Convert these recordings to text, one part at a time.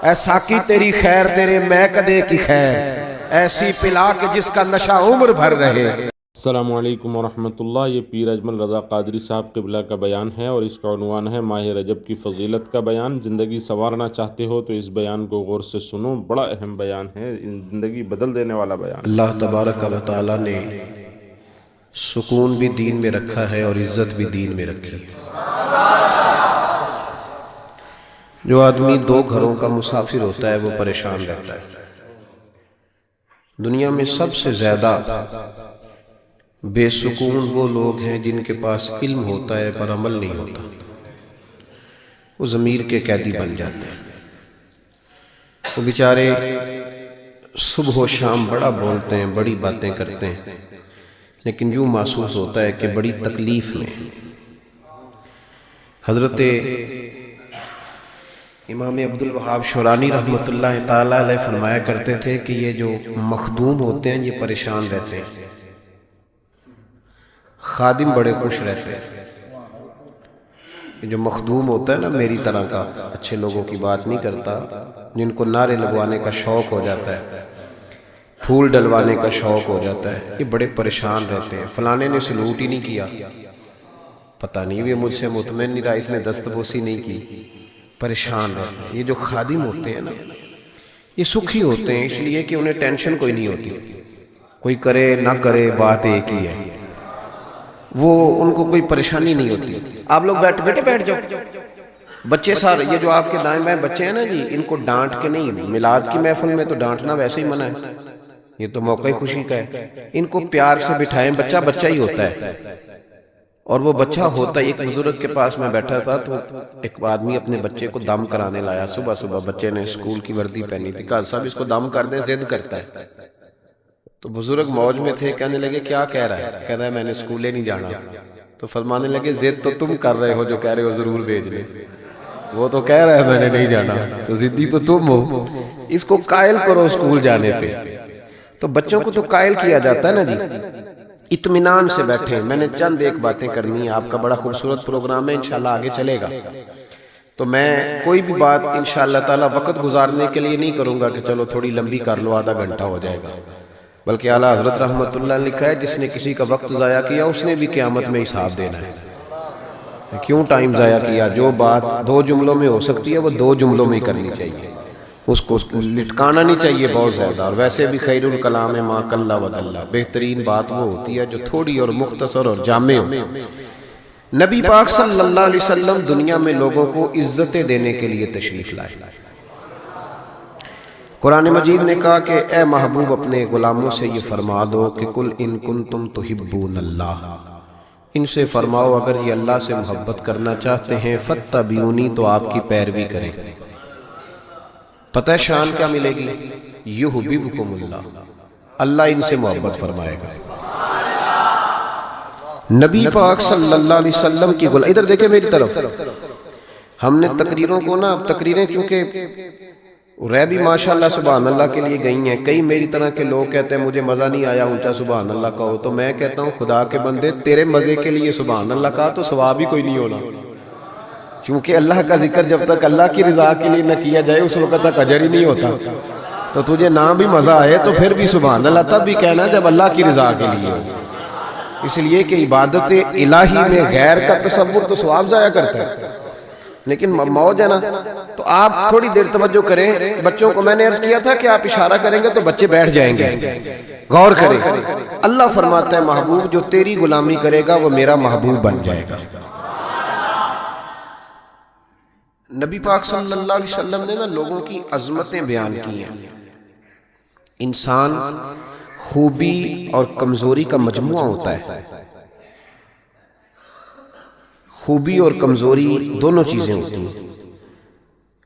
اے ساقی تیری خیر تیرے میں کدے کی خیر، ایسی پلا کہ جس کا نشہ عمر بھر رہے۔ السلام علیکم ورحمۃ اللہ۔ یہ پیر اجمل رضا قادری صاحب قبلہ کا بیان ہے اور اس کا عنوان ہے ماہ رجب کی فضیلت کا بیان۔ زندگی سنوارنا چاہتے ہو تو اس بیان کو غور سے سنو، بڑا اہم بیان ہے، زندگی بدل دینے والا بیان۔ اللہ تبارک و تعالی نے سکون بھی دین میں رکھا ہے اور عزت بھی دین میں رکھی ہے۔ جو آدمی دو گھروں کا مسافر ہوتا ہے وہ پریشان رہتا ہے۔ دنیا میں سب سے زیادہ بے سکون وہ لوگ ہیں جن کے پاس علم ہوتا ہے پر عمل نہیں ہوتا، وہ ضمیر کے قیدی بن جاتے ہیں۔ وہ بیچارے صبح و شام بڑا بولتے ہیں، بڑی باتیں کرتے ہیں، لیکن یوں محسوس ہوتا ہے کہ بڑی تکلیف میں۔ حضرت امام عبد الوہاب شورانی رحمۃ اللہ تعالی علیہ فرمایا کرتے تھے کہ یہ جو مخدوم ہوتے ہیں یہ پریشان رہتے ہیں، خادم بڑے خوش رہتے ہیں۔ یہ جو مخدوم ہوتا ہے نا میری طرح کا، اچھے لوگوں کی بات نہیں کرتا، جن کو نعرے لگوانے کا شوق ہو جاتا ہے، پھول ڈلوانے کا شوق ہو جاتا ہے، یہ بڑے پریشان رہتے ہیں۔ فلانے نے سلوٹ ہی نہیں کیا، پتہ نہیں یہ مجھ سے مطمئن نہیں رہا، اس نے دستبوسی نہیں کی، پریشان رہتے ہیں۔ یہ جو خادم ہوتے ہیں نا یہ سکھی ہوتے ہیں، اس لیے کہ انہیں ٹینشن کوئی نہیں ہوتی، کوئی کرے نہ کرے بات ایک ہی ہے، وہ ان کو کوئی پریشانی نہیں ہوتی۔ آپ لوگ بیٹھ جاؤ، بچے سارے یہ جو آپ کے دائیں بائیں بچے ہیں نا جی، ان کو ڈانٹ کے نہیں، میلاد کی محفل میں تو ڈانٹنا ویسے ہی منع ہے، یہ تو موقع خوشی کا ہے۔ ان کو پیار سے بٹھائیں، بچہ بچہ ہی ہوتا ہے، اور وہ بچہ ہوتا ہے۔ ایک بزرگ کے پاس میں بیٹھا تھا تو ایک آدمی اپنے بچے کو دم کرانے لایا، صبح صبح بچے نے اسکول کی وردی پہنی تھی، کہا صاحب اس کو دم کر دیں، ضد کرتا ہے۔ تو بزرگ موج میں تھے، کہنے لگے کیا کہہ رہا ہے؟ کہہ رہا ہے میں نے اسکولے نہیں جانا۔ تو فرمانے لگے ضد تو تم کر رہے ہو جو کہہ رہے ہو ضرور بھیج لیں، وہ تو کہہ رہا ہے میں نے نہیں جانا، تو ضدی تو تم ہو، اس کو قائل کرو اسکول جانے پہ۔ تو بچوں کو تو قائل کیا جاتا ہے نا جی، اطمینان سے بیٹھیں۔ میں نے چند ایک باتیں کرنی ہیں، آپ کا بڑا خوبصورت پروگرام ہے، انشاءاللہ آگے چلے گا، تو میں کوئی بھی بات انشاءاللہ تعالی وقت گزارنے کے لیے نہیں کروں گا کہ چلو تھوڑی لمبی کر لو، آدھا گھنٹہ ہو جائے گا، بلکہ اعلیٰ حضرت رحمت اللہ نے لکھا ہے جس نے کسی کا وقت ضائع کیا اس نے بھی قیامت میں حساب دینا ہے۔ کیوں ٹائم ضائع کیا؟ جو بات دو جملوں میں ہو سکتی ہے وہ دو جملوں میں ہی کرنی چاہیے، اس کو لٹکانا نہیں چاہیے بہت زیادہ۔ اور ویسے بھی خیر الکلام ما قل و دل، بہترین بات وہ ہوتی ہے جو تھوڑی اور مختصر اور جامع ہو۔ نبی پاک صلی اللہ علیہ وسلم دنیا میں لوگوں کو عزتیں دینے کے لیے تشریف لائے۔ قرآن مجید نے کہا کہ اے محبوب اپنے غلاموں سے یہ فرما دو کہ قل ان کنتم تحبون اللہ، ان سے فرماؤ اگر یہ اللہ سے محبت کرنا چاہتے ہیں فاتبعونی، تو آپ کی پیروی کریں۔ پتہ ہے شان کیا ملے گی؟ یحببکم اللہ، اللہ ان سے محبت فرمائے گا۔ نبی پاک صلی اللہ علیہ وسلم کی ادھر دیکھیں میری طرف، ہم نے تقریروں کو نا، تقریریں کیونکہ رہ بھی ماشاءاللہ سبحان اللہ کے لیے گئی ہیں، کئی میری طرح کے لوگ کہتے ہیں مجھے مزہ نہیں آیا اونچا سبحان اللہ کہو، تو میں کہتا ہوں خدا کے بندے تیرے مزے کے لیے سبحان اللہ کہا تو ثواب ہی کوئی نہیں ہونا، کیونکہ اللہ کا ذکر جب تک اللہ کی رضا کے لیے نہ کیا جائے اس وقت تک اجر ہی نہیں ہوتا۔ تو تجھے نہ بھی مزہ آئے تو پھر بھی سبحان اللہ تب بھی کہنا جب اللہ کی رضا کے لیے ہو، اس لیے کہ عبادت الہی میں غیر کا تصور تو ثواب ضائع کرتا ہے، لیکن موج ہے نا۔ تو آپ تھوڑی دیر توجہ کریں، بچوں کو میں نے عرض کیا تھا کہ آپ اشارہ کریں گے تو بچے بیٹھ جائیں گے، غور کریں۔ اللہ فرماتا ہے محبوب جو تیری غلامی کرے گا وہ میرا محبوب بن جائے گا۔ نبی پاک صلی اللہ علیہ وسلم نے نا لوگوں کی عظمتیں بیان کی ہیں۔ انسان خوبی اور کمزوری کا مجموعہ ہوتا ہے، خوبی اور کمزوری دونوں چیزیں ہوتی ہیں۔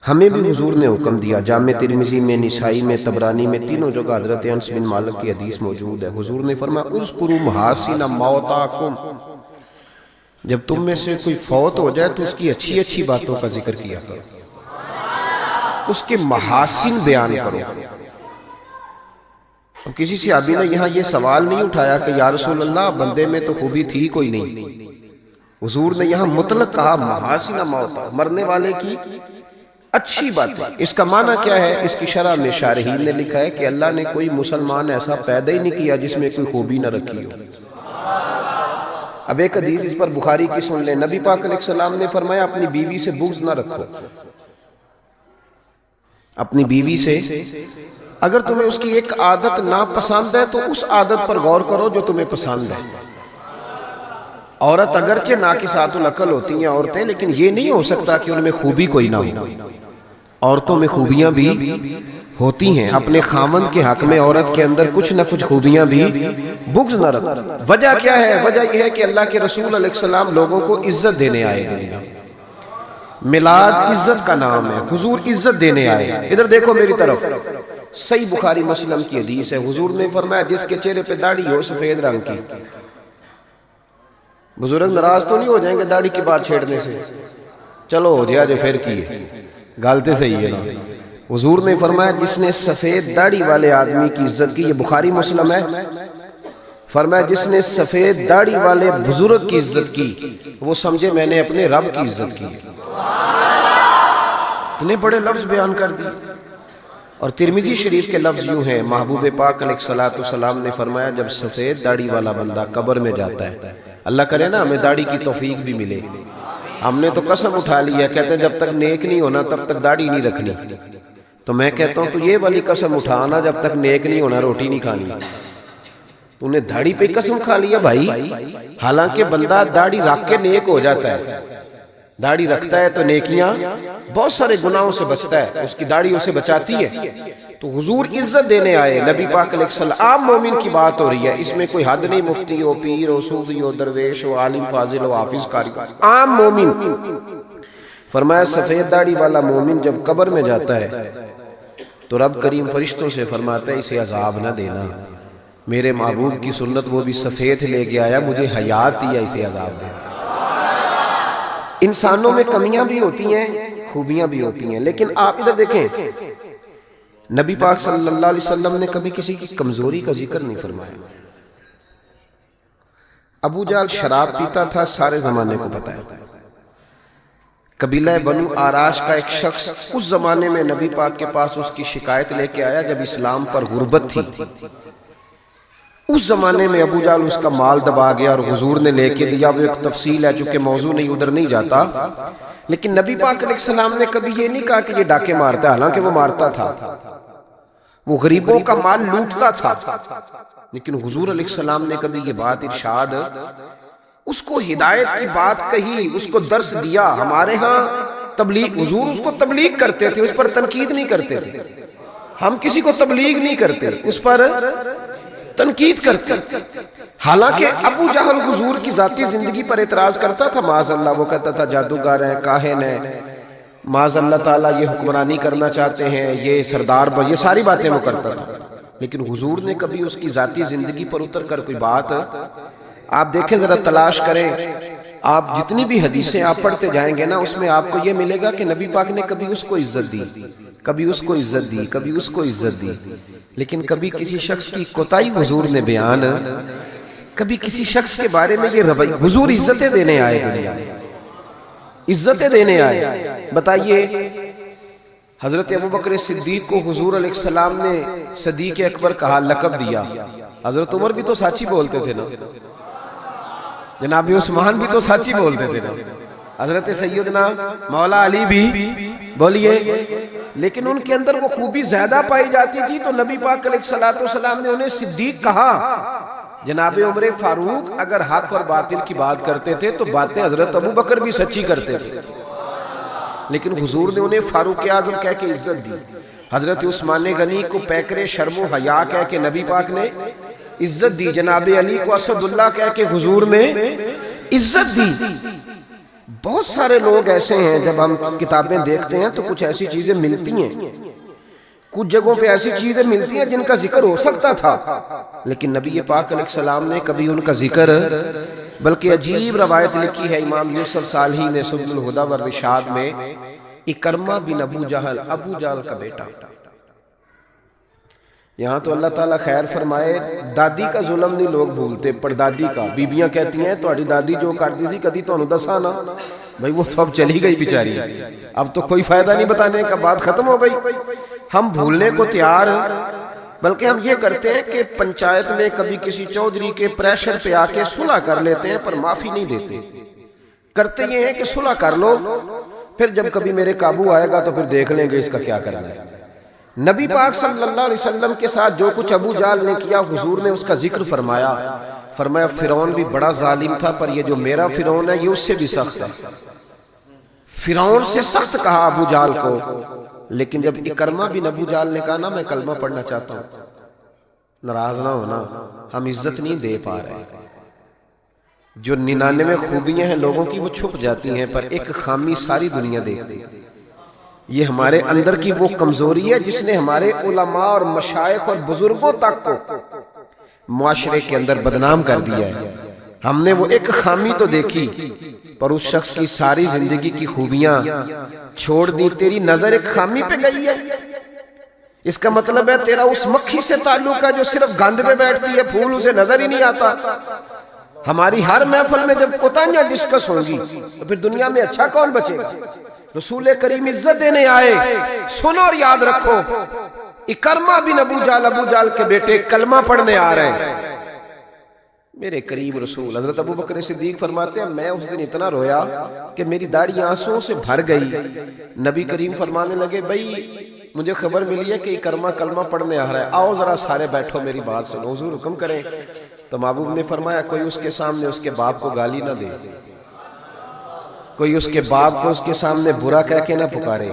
ہمیں بھی حضور نے حکم دیا، جامع ترمذی میں، نسائی میں، طبرانی میں، تینوں جگہ حضرت انس بن مالک کی حدیث موجود ہے۔ حضور نے فرمایا اذکروا محاسن موتاکم، جب تم میں سے کوئی فوت ہو جائے تو اس کی اچھی اچھی باتوں کا ذکر کیا کرو، اس کے محاسن بیان کرو۔ اب کسی صحابی نے یہاں یہ سوال نہیں اٹھایا کہ یا رسول اللہ بندے میں تو خوبی تھی کوئی نہیں، حضور نے یہاں مطلق کہا محاسن موتا، مرنے والے کی اچھی بات ہے۔ اس کا معنی کیا ہے؟ اس کی شرح میں شارحین نے لکھا ہے کہ اللہ نے کوئی مسلمان ایسا پیدا ہی نہیں کیا جس میں کوئی خوبی نہ رکھی ہو۔ اب ایک حدیث اس پر بخاری کی سن لیں، نبی پاک علیہ السلام نے فرمایا اپنی بیوی سے بغض نہ رکھو۔ اپنی بیوی سے اگر تمہیں اس کی ایک عادت ناپسند ہے تو اس عادت پر غور کرو جو تمہیں پسند ہے۔ عورت اگرچہ ناقصات العقل ہوتی ہیں عورتیں، لیکن یہ نہیں ہو سکتا کہ ان میں خوبی کوئی نہ ہو۔ عورتوں میں خوبیاں بھی ہوتی ہیں، اپنے خاوند کے حق میں عورت کے اندر کچھ نہ کچھ خوبیاں بھی بغض نہ رکھو۔ وجہ کیا ہے؟ وجہ یہ ہے کہ اللہ کے رسول علیہ السلام لوگوں کو عزت دینے آئے ہیں۔ میلاد عزت کا نام ہے، حضور عزت دینے آئے۔ ادھر دیکھو میری طرف، صحیح بخاری مسلم کی حدیث ہے، حضور نے فرمایا جس کے چہرے پہ داڑھی ہو سفید رنگ کی۔ بزرگ ناراض تو نہیں ہو جائیں گے داڑھی کی بات چھیڑنے سے؟ چلو ہو جائے جو پھر کی ہے، غلطی صحیح ہے نا۔ حضور نے فرمایا جس نے سفید داڑھی والے آدمی کی عزت کی، یہ بخاری مسلم ہے، فرمایا جس نے سفید داڑھی والے بزرگ کی عزت کی وہ سمجھے میں نے اپنے رب کی عزت کی۔ اتنے بڑے لفظ بیان کر دی۔ اور ترمذی شریف کے لفظ یوں ہیں، محبوب پاک علیہ السلام نے فرمایا جب سفید داڑھی والا بندہ قبر میں جاتا ہے، اللہ کرے نا ہمیں داڑھی کی توفیق بھی ملے، ہم نے تو قسم اٹھا لی ہے، کہتے ہیں جب تک نیک نہیں ہونا تب تک داڑھی نہیں رکھنی، تو میں کہتا ہوں تو یہ والی قسم اٹھانا جب تک نیک نہیں ہونا روٹی نہیں کھانی۔ تو نے داڑھی پہ قسم کھا لیا بھائی، حالانکہ بندہ داڑھی رکھ کے نیک ہو جاتا ہے، داڑھی رکھتا ہے تو نیکیاں بہت سارے گناہوں سے بچتا ہے، اس کی داڑھی اسے بچاتی ہے۔ تو حضور عزت دینے آئے، نبی پاک علیہ السلام، عام مومن کی بات ہو رہی ہے، اس میں کوئی حد نہیں، مفتی ہو، پیر ہو، صوفی ہو، درویش ہو، عالم فاضل ہو، حافظ قاری، عام مومن۔ فرمایا سفید داڑھی والا مومن جب قبر میں جاتا ہے تو رب کریم فرشتوں سے فرماتا ہے اسے عذاب نہ دینا، میرے محبوب کی سنت وہ بھی سفید لے کے آیا، مجھے حیات دیا، اسے عذاب دینا۔ انسانوں میں کمیاں بھی ہوتی ہیں، خوبیاں بھی ہوتی ہیں، لیکن آپ ادھر دیکھیں نبی پاک صلی اللہ علیہ وسلم نے کبھی کسی کی کمزوری کا ذکر نہیں فرمایا۔ ابو جہل شراب پیتا تھا، سارے زمانے کو پتا ہے۔ قبیلہ بنو آراش کا ایک شخص اس زمانے میں نبی پاک کے پاس اس کی شکایت لے کے آیا جب اسلام پر غربت تھی۔ اس زمانے میں ابو جہل اس کا مال دبا گیا اور حضور نے لے کے دیا، وہ ایک تفصیل ہے چونکہ موضوع نہیں ادھر نہیں جاتا، لیکن نبی پاک علیہ السلام نے کبھی یہ نہیں کہا کہ یہ ڈاکے مارتا ہے، حالانکہ وہ مارتا تھا، وہ غریبوں کا مال لوٹتا تھا، لیکن حضور علیہ السلام نے کبھی یہ بات ارشاد، اس کو ہدایت کی بات کہی، اس کو درس دیا۔ ہمارے ہاں تبلیغ، حضور اس کو تبلیغ کرتے تھے، اس پر تنقید نہیں کرتے تھے، ہم کسی کو تبلیغ نہیں کرتے، اس پر تنقید کرتے۔ حالانکہ ابو جہل حضور کی ذاتی زندگی پر اعتراض کرتا تھا، معاذ اللہ، وہ کہتا تھا جادوگر ہیں، کاہن ہیں، معاذ اللہ تعالیٰ یہ حکمرانی کرنا چاہتے ہیں، یہ سردار، یہ ساری باتیں وہ کرتا تھا، لیکن حضور نے کبھی اس کی ذاتی زندگی پر اتر کر کوئی بات، آپ دیکھیں ذرا تلاش کریں، آپ جتنی بھی حدیثیں آپ پڑھتے جائیں گے نا اس میں آپ کو یہ ملے گا کہ نبی پاک نے کبھی اس کو عزت دی، کبھی اس کو عزت دی، کبھی اس کو عزت دی، لیکن کبھی کسی شخص کی کوتاہی حضور نے بیان، کبھی کسی شخص کے بارے میں یہ رویہ، حضور عزتیں دینے آئے، دنیا عزتیں دینے آئے۔ بتائیے حضرت ابوبکر صدیق کو حضور علیہ السلام نے صدیق اکبر کہا، لقب دیا۔ حضرت عمر بھی تو سچ ہی بولتے تھے نا، جناب عثمان بھی تو سچ ہی بولتے تھے نا، حضرت سیدنا مولا علی بھی بولیے، لیکن ان کے اندر وہ خوبی زیادہ پائی جاتی تھی تو نبی پاک علیہ السلام نے انہیں صدیق کہا۔ جناب عمر فاروق اگر حق اور باطل کی بات کرتے تھے تو باتیں حضرت ابوبکر بھی سچی کرتے تھے، لیکن حضور نے انہیں فاروق اعظم کہہ کے عزت دی۔ حضرت عثمان غنی کو پیکر شرم و حیا کہہ کے نبی پاک نے عزت دی، جناب علی کو اسد اللہ کہہ کے حضور نے عزت دی۔ بہت سارے لوگ ایسے ہیں جب ہم کتابیں دیکھتے ہیں تو کچھ ایسی چیزیں ملتی ہیں، کچھ جگہوں پہ ایسی چیزیں ملتی ہیں جن کا ذکر ہو سکتا تھا، لیکن نبی پاک علیہ السلام نے کبھی ان کا ذکر، بلکہ عجیب روایت لکھی ہے امام یوسف صالحی نے سبل الہدی والرشاد میں، اکرمہ بن ابو جہل کا بیٹا، یہاں تو اللہ تعالیٰ خیر فرمائے، دادی کا ظلم نہیں لوگ بھولتے، پردادی کا۔ بیبیاں کہتی ہیں تہاڈی دادی جو کرتی تھی کدی تانوں دساں نا، بھائی وہ تو اب چلی گئی بیچاری، اب تو کوئی فائدہ نہیں بتانے کا، بات ختم ہو گئی۔ ہم بھولنے کو تیار، بلکہ ہم یہ کرتے ہیں کہ پنچایت میں کبھی کسی چودھری کے پریشر پہ آ کے صلح کر لیتے ہیں پر معافی نہیں دیتے۔ کرتے یہ ہیں کہ صلح کر لو، پھر جب کبھی میرے قابو آئے گا تو پھر دیکھ لیں گے اس کا کیا کرنا ہے۔ نبی پاک صلی اللہ علیہ وسلم کے ساتھ جو کچھ ابو جہل نے کیا، حضور نے اس کا ذکر فرمایا، فرمایا فرعون بھی بڑا ظالم تھا پر یہ جو میرا فرعون ہے یہ اس سے بھی سخت ہے۔ فرعون سے سخت کہا ابو جہل کو، لیکن جب اکرمہ بن ابو جہل نے کہا نا میں کلمہ پڑھنا چاہتا ہوں، ناراض نہ ہونا، ہم عزت نہیں دے پا رہے۔ جو 99 خوبیاں ہیں لوگوں کی وہ چھپ جاتی ہیں، پر ایک خامی ساری دنیا دیکھتی ہے۔ یہ ہمارے اندر کی وہ کمزوری ہے جس نے ہمارے علماء اور مشائخ اور بزرگوں تک کو معاشرے کے اندر بدنام کر دیا ہے۔ ہم نے وہ ایک خامی تو دیکھی پر اس شخص کی ساری زندگی کی خوبیاں چھوڑ دی، تیری نظر ایک خامی پہ گئی ہے۔ اس کا مطلب ہے تیرا اس مکھی سے تعلق ہے جو صرف گند پہ بیٹھتی ہے، پھول اسے نظر ہی نہیں آتا۔ ہماری ہر محفل میں جب کوتاہیاں ڈسکس ہوں گی تو پھر دنیا میں اچھا کون بچے گا؟ رسول کریم عزت دینے آئے، سنو اور یاد رکھو، اکرمہ بن ابو جہل کے بیٹے کلمہ پڑھنے آ رہے ہیں۔ میرے کریم رسول حضرت ابو بکر صدیق فرماتے ہیں میں اس دن اتنا رویا کہ میری داڑھی آنسوں سے بھر گئی۔ نبی کریم فرمانے لگے بھائی مجھے خبر ملی ہے کہ اکرمہ کلمہ پڑھنے آ رہا ہے، آؤ ذرا سارے بیٹھو میری بات سنو، حضور حکم کریں۔ تو محبوب نے فرمایا کوئی اس کے سامنے اس کے باپ کو گالی نہ دے، کوئی اس کے باپ کو اس کے سامنے برا کہہ کے نہ پکارے،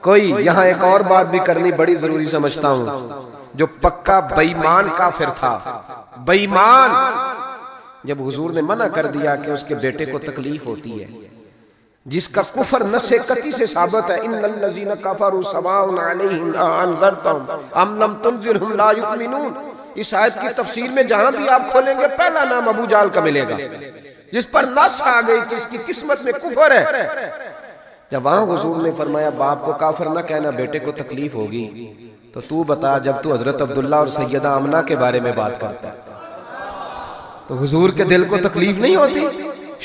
کوئی یہاں ایک اور بات بھی کرنی بڑی ضروری سمجھتا ہوں، جو پکا بے ایمان کافر تھا، بے ایمان، جب حضور نے منع کر دیا کہ اس کے بیٹے کو تکلیف ہوتی ہے، جس کا کفر نص قطعی سے ثابت ہے، ان الذین کفروا سواء علیہم انذرتہم ام لم تنذرہم لا یؤمنون۔ اس آیت کی تفسیر میں جہاں بھی آپ کھولیں گے پہلا نام ابو جہل کا ملے گا، جس پر نص آ گئی کہ اس کی قسمت میں کفر ہے۔ جب وہاں حضور نے فرمایا باپ کو کافر نہ کہنا، بیٹے کو تکلیف ہوگی، تو بتا جب تو حضرت عبداللہ اور سیدہ آمنہ کے بارے میں بات کرتا ہے تو حضور کے دل کو تکلیف نہیں ہوتی؟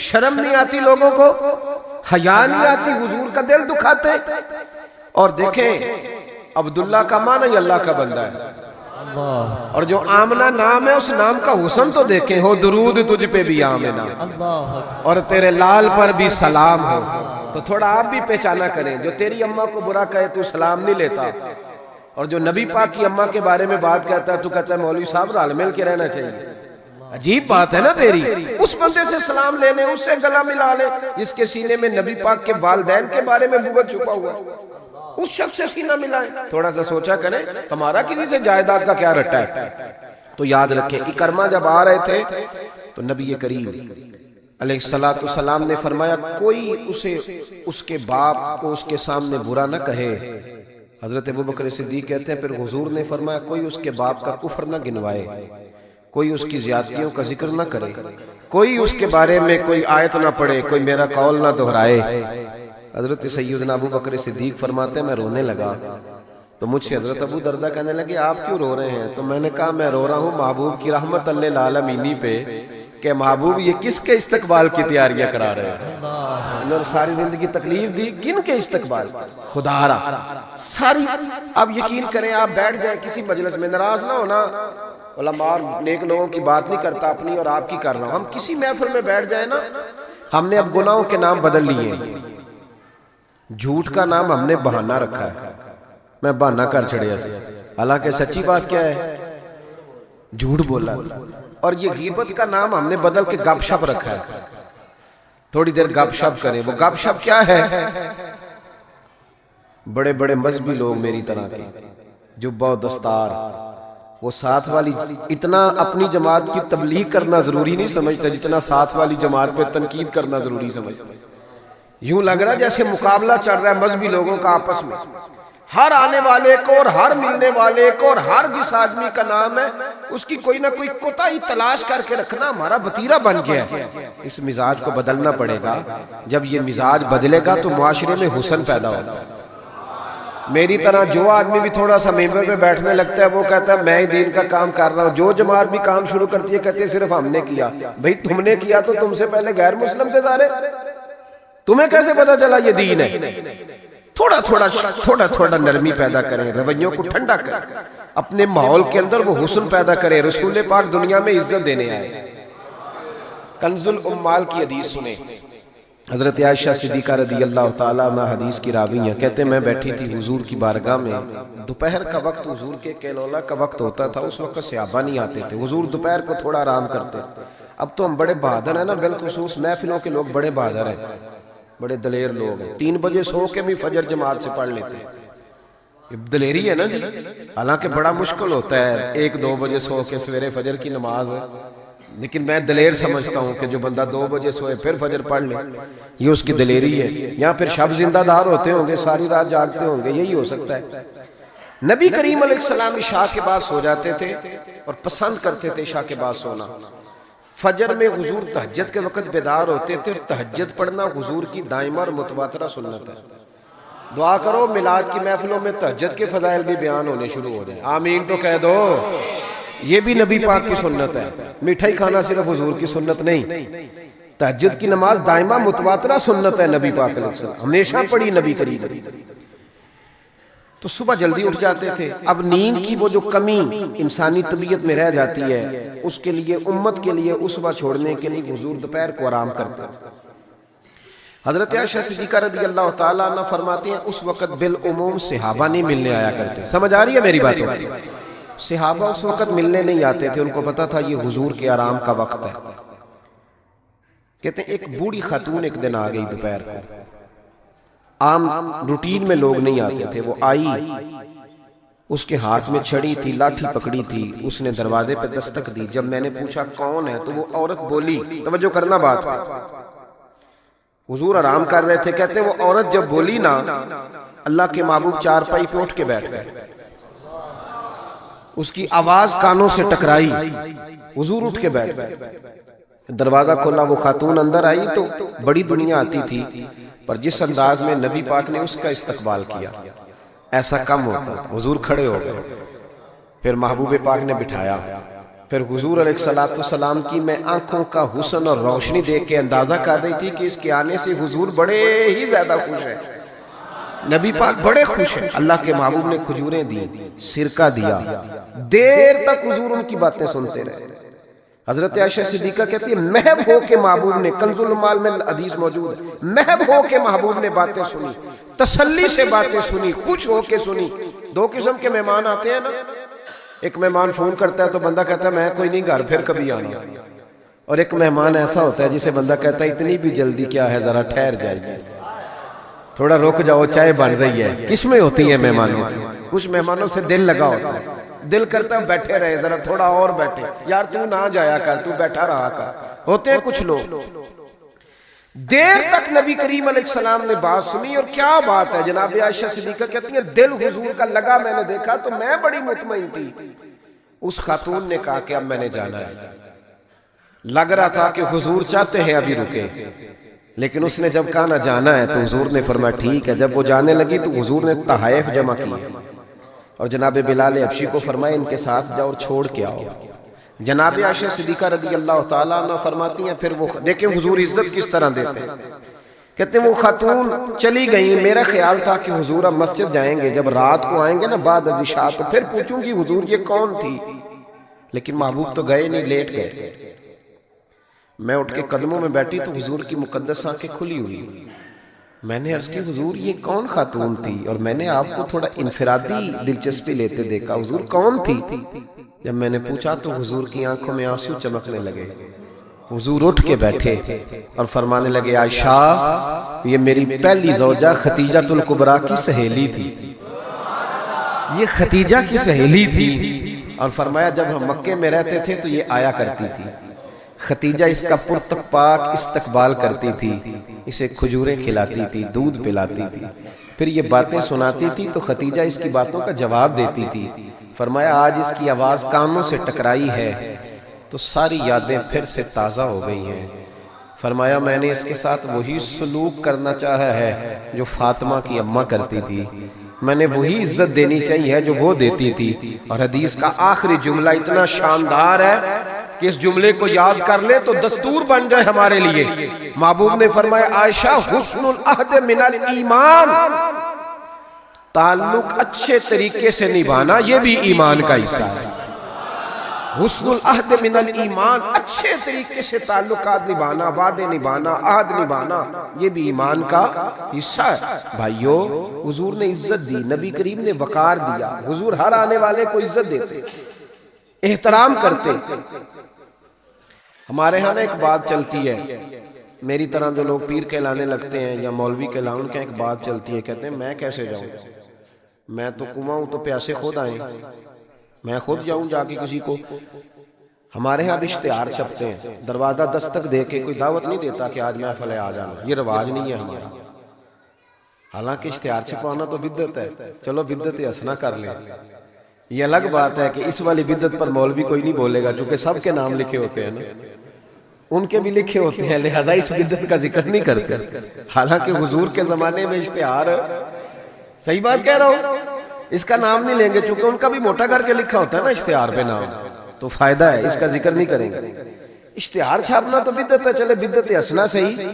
شرم نہیں آتی لوگوں کو؟ حیا نہیں آتی؟ حضور کا دل دکھاتے؟ اور دیکھیں عبداللہ کا معنی اللہ کا بندہ ہے، اور جو آمنہ نام ہے اس نام کا حسن تو دیکھیں، ہو درود تجھ پہ بھی آمنہ اور تیرے لال پر بھی سلام ہو۔ تو تھوڑا آپ بھی پہچانا کریں، جو تیری اماں کو برا کہے تو سلام نہیں لیتا، اور جو نبی پاک کی اماں کے بارے میں بات کہتا ہے تو کہتا ہے مولوی صاحب رال مل کے رہنا چاہیے۔ عجیب بات ہے نا تیری، اس بندے سے سلام لینے، اس سے گلا ملا لے جس کے سینے میں نبی پاک کے والدین کے بارے میں بغض چھپا ہوا، اس شخص سے سینہ ملائیں۔ تھوڑا سا سوچا کریں ہمارا کسی سے جائیداد کا کیا رٹا ہے۔ تو یاد رکھیں اکرمہ جب آ رہے تھے تو نبی کریم علیہ السلام نے فرمایا کوئی اسے اس کے باپ کو اس کے سامنے برا نہ کہے۔ حضرت ابوبکر صدیق کہتے ہیں پھر حضور نے فرمایا کوئی اس کے باپ کا کفر نہ گنوائے، کوئی اس کی زیادتیوں کا ذکر نہ کرے، کوئی اس کے بارے میں کوئی آیت نہ پڑھے، کوئی میرا قول نہ دہرائے۔ حضرت سیدنا ابو بکر صدیق فرماتے ہیں میں رونے لگا تو مجھ سے حضرت ابو دردہ کہنے لگے آپ کیوں رو رہے ہیں؟ تو میں نے کہا میں رو رہا ہوں محبوب کی رحمت للعالمین پہ کہ محبوب یہ کس کے استقبال کی تیاریاں کرا رہے ہیں، انہوں نے ساری زندگی تکلیف دی، کن کے استقبال؟ خدا را ساری۔ اب یقین کریں آپ بیٹھ جائیں کسی مجلس میں، ناراض نہ ہونا، علماء اور نیک لوگوں کی بات نہیں کرتا، اپنی اور آپ کی کر رہا ہوں، ہم کسی محفل میں بیٹھ جائیں نا، ہم نے اب گناہوں کے نام بدل لیے، جھوٹ کا نام ہم نے بہانہ رکھا ہے، میں بہانہ کر چڑھیا سے، حالانکہ سچی بات کیا ہے؟ جھوٹ بولا۔ اور یہ غیبت کا نام ہم نے بدل کے گپ شپ رکھا ہے، تھوڑی دیر گپ شپ کریں۔ وہ گپ شپ کیا ہے؟ بڑے بڑے مذہبی لوگ میری طرح کے جبہ و دستار، وہ ساتھ والی اتنا اپنی جماعت کی تبلیغ کرنا ضروری نہیں سمجھتا جتنا ساتھ والی جماعت پہ تنقید کرنا ضروری سمجھتا۔ یوں لگ رہا جیسے مقابلہ چل رہا ہے مذہبی لوگوں کا آپس میں، ہر آنے والے کو اور ہر ملنے والے کو اور ہر جس آدمی کا نام ہے اس کی کوئی نہ کوئی کوتاہی تلاش کر کے رکھنا ہمارا وتیرہ بن گیا ہے۔ اس مزاج کو بدلنا پڑے گا، جب یہ مزاج بدلے گا تو معاشرے میں حسن پیدا ہوگا۔ میری طرح جو آدمی بھی تھوڑا سا ممبر پہ بیٹھنے لگتا ہے وہ کہتا ہے میں ہی دین کا کام کر رہا ہوں. جو جماعت بھی کام شروع کرتی ہے کہتی ہے صرف ہم نے کیا. بھئی تم نے کیا تو تم سے پہلے غیر مسلم سے سارے, تمہیں کیسے پتا چلا یہ دین ہے؟ تھوڑا تھوڑا نرمی پیدا کریں, رویوں کو ٹھنڈا کریں, اپنے ماحول کے اندر وہ حسن پیدا کریں. رسول پاک دنیا میں عزت دینے آئے. کنز الامال کی حدیث سنیں. حضرت عائشہ صدیقہ رضی اللہ تعالیٰ عنہ حدیث کی راوی ہیں, کہتے ہیں میں بیٹھی تھی حضور کی بارگاہ میں. دوپہر کا وقت حضور کے کیلولا کا وقت ہوتا تھا. اس وقت صحابہ نہیں آتے تھے. حضور دوپہر کو تھوڑا آرام کرتے. اب تو ہم بڑے بہادر ہیں نا, بالخصوص محفلوں کے لوگ بڑے بہادر ہیں, بڑے دلیر لوگ ہیں. 3 بجے سو کے بھی فجر جماعت سے پڑھ لیتے ہیں. یہ دلیری ہے نا جی. حالانکہ بڑا مشکل ہوتا ہے 1-2 بجے سو کے سویرے فجر کی نماز ہے, لیکن میں دلیر سمجھتا ہوں کہ جو بندہ 2 بجے سوئے پھر فجر پڑھ لے, یہ اس کی دلیری ہے. یا پھر شب زندہ دار ہوتے ہوں گے, ساری رات جاگتے ہوں گے, یہی ہو سکتا ہے. نبی کریم علیہ السلام عشاء کے بعد سو جاتے تھے اور پسند کرتے تھے عشاء کے بعد سونا. فجر میں حضور تہجد کے وقت بیدار ہوتے تھے. تہجد پڑھنا حضور کی دائمہ اور متواترہ سنت ہے. دعا کرو میلاد کی محفلوں میں تہجد کے فضائل بھی بیان ہونے شروع ہو جائیں. آمین تو کہہ دو. یہ بھی نبی پاک کی سنت ہے. مٹھائی کھانا صرف حضور کی سنت نہیں, تہجد کی نماز دائمہ متواترہ سنت ہے نبی پاک علیہ السلام, ہمیشہ پڑھی نبی کریم. تو صبح جلدی اٹھ جاتے تھے. اب نیند کی وہ جو کمی انسانی طبیعت میں رہ جاتی ہے, اس کے لیے امت کے لیے اسوہ چھوڑنے کے لیے حضور دوپہر کو آرام کرتے. حضرت عائشہ صدیقہ رضی اللہ تعالیٰ عنہ فرماتے ہیں اس وقت بالعموم صحابہ نہیں ملنے آیا کرتے. سمجھ آ رہی ہے میری باتوں؟ صحابہ اس وقت ملنے نہیں آتے تھے, ان کو پتا تھا یہ حضور کے آرام کا وقت ہے. کہتے ہیں ایک بوڑھی خاتون ایک دن آ گئی دوپہر کو. عام روٹین میں لوگ نہیں آتے تھے. وہ آئی, اس کے ہاتھ میں چھڑی تھی, لاٹھی پکڑی تھی. اس نے دروازے پہ دستک دی. جب میں نے پوچھا کون ہے تو وہ عورت بولی. توجہ کرنا بات, حضور آرام کر رہے تھے. کہتے ہیں وہ عورت جب بولی نا, اللہ کے محبوب چارپائی پہ اٹھ کے بیٹھ گئے. اس کی آواز کانوں سے ٹکرائی, حضور اٹھ کے بیٹھ گئے. دروازہ کھولا, وہ خاتون اندر آئی تو بڑی دنیا آتی تھی, پر جس انداز میں نبی پاک نے اس کا استقبال کیا ایسا کم ہوتا. حضور کھڑے ہو گئے, پھر محبوب پاک نے بٹھایا. پھر حضور علیہ السلام کی میں آنکھوں کا حسن اور روشنی دیکھ کے اندازہ کر رہی تھی کہ اس کے آنے سے حضور بڑے ہی زیادہ خوش ہیں. نبی پاک بڑے خوش ہیں. اللہ کے محبوب نے کھجوریں دی, سرکہ دیا. دیر تک حضور ان کی باتیں سنتے رہے. حضرت عائشہ صدیقہ کہتی ہے محب ہو کے محبوب نے, کنز الامال میں حدیث موجود ہے, محب ہو کے محبوب نے باتیں سنی, تسلی سے باتیں سنی, خوش ہو کے سنی. 2 قسم کے مہمان آتے ہیں نا. ایک مہمان فون کرتا ہے تو بندہ کہتا ہے میں کوئی نہیں گھر پھر کبھی آنا. اور ایک مہمان ایسا ہوتا ہے جسے بندہ کہتا ہے اتنی بھی جلدی کیا ہے, ذرا ٹھہر جائے, تھوڑا رک جاؤ, چائے بن رہی ہے. کس میں ہوتی ہیں مہمانوں؟ کچھ مہمانوں سے دل لگا ہوتا ہے, دل کرتا ہے بیٹھے رہے, ذرا تھوڑا اور بیٹھے, یار تو نہ جایا کر, تو بیٹھا رہا کر. ہوتے ہیں کچھ لوگ. دیر تک نبی کریم علیہ السلام نے بات سنی. اور کیا بات ہے, جناب عائشہ صدیقہ کہتی ہیں دل حضور کا لگا, میں نے دیکھا تو میں بڑی مطمئن تھی. اس خاتون نے کہا کہ اب میں نے جانا ہے. لگ رہا تھا کہ حضور چاہتے ہیں ابھی رکے, لیکن اس نے جب کہا نہ جانا ہے تو حضور نے فرمایا ٹھیک ہے. جب وہ جانے لگی تو حضور نے تحائف جمع کی اور جناب بلال حبشی کو فرمایا ان کے ساتھ جاؤ اور چھوڑ کے آؤ. جناب عائشہ صدیقہ رضی اللہ تعالیٰ عنہ فرماتی ہیں پھر وہ دیکھیں حضور عزت کس طرح دیتے ہیں. کہتے ہیں وہ خاتون چلی گئی. میرا خیال تھا کہ حضور اب مسجد جائیں گے, جب رات کو آئیں گے نا بعد از عشاء تو پھر پوچھوں گی حضور یہ کون تھی. لیکن محبوب تو گئے نہیں, لیٹ گئے. میں اٹھ کے قدموں میں بیٹھی تو حضور کی مقدس آنکھیں کھلی ہوئی. میں نے عرض کی حضور یہ کون خاتون تھی, اور میں نے آپ کو تھوڑا انفرادی دلچسپی لیتے دیکھا, حضور کون تھی؟ جب میں نے پوچھا تو حضور کی آنکھوں میں آنسو چمکنے لگے. حضور اٹھ کے بیٹھے اور فرمانے لگے عائشہ یہ میری پہلی زوجہ خدیجہ الکبریٰ کی سہیلی تھی. یہ خدیجہ کی سہیلی تھی. اور فرمایا جب ہم مکے میں رہتے تھے تو یہ آیا کرتی تھی. خدیجہ اس کا پرتک پاک استقبال کرتی تھی, اسے کھجوریں کھلاتی تھی, دودھ پلاتی تھی, پھر یہ باتیں سناتی تھی تو خدیجہ اس کی باتوں کا جواب دیتی تھی. فرمایا آج اس کی آواز کانوں سے ٹکرائی ہے تو ساری یادیں پھر سے تازہ ہو گئی ہیں. فرمایا میں نے اس کے ساتھ وہی سلوک کرنا چاہا ہے جو فاطمہ کی اماں کرتی تھی. میں نے وہی عزت دینی چاہیے جو وہ دیتی تھی. اور حدیث کا آخری جملہ اتنا شاندار ہے کہ اس جملے کو یاد کر لے تو دستور بن جائے ہمارے لیے. محبوب نے فرمایا عائشہ حسن العہد من الایمان، تعلق اچھے طریقے سے نبھانا یہ بھی ایمان کا حصہ ہے. حسن العہد من الایمان، اچھے طریقے سے تعلقات نبھانا، وعدے نبھانا، عہد نبھانا یہ بھی ایمان کا حصہ ہے. بھائیو حضور نے عزت دی، نبی کریم نے وقار دیا. حضور ہر آنے والے کو عزت دیتے، احترام کرتے. ہمارے ہاں ایک بات چلتی ہے، میری طرح جو لوگ پیر کہلانے لگتے ہیں یا مولوی کہلاؤں، ان کا ایک بات چلتی ہے، کہتے ہیں میں کیسے جاؤں، میں تو کنواں ہوں تو پیاسے خود آئیں، میں خود جاؤں جا کے کسی کو. ہمارے ہاں اشتہار چھپتے ہیں، دروازہ دستک دے کے کوئی دعوت نہیں دیتا کہ آج محفل ہے آ جانا، یہ رواج نہیں ہے ہمارا. حالانکہ اشتہار چھپانا تو بدعت ہے. چلو بدعت ہنسنا کر لیں، یہ الگ بات ہے کہ اس والی بدعت پر مولوی کوئی نہیں بولے گا چونکہ سب کے نام لکھے ہوتے ہیں نا، ان کے بھی لکھے ہوتے ہیں، لہذا اس بدعت کا ذکر نہیں کرتے. حالانکہ حضور کے زمانے میں اشتہار، صحیح بات کہہ رہا ہوں، اس کا نام نہیں لیں گے چونکہ ان کا بھی موٹا کر کے لکھا ہوتا ہے نا اشتہار پہ نام، تو فائدہ ہے، اس کا ذکر نہیں کریں گے. اشتہار چھاپنا تو بدعت ہے، چلے بدعت ہنسنا صحیح،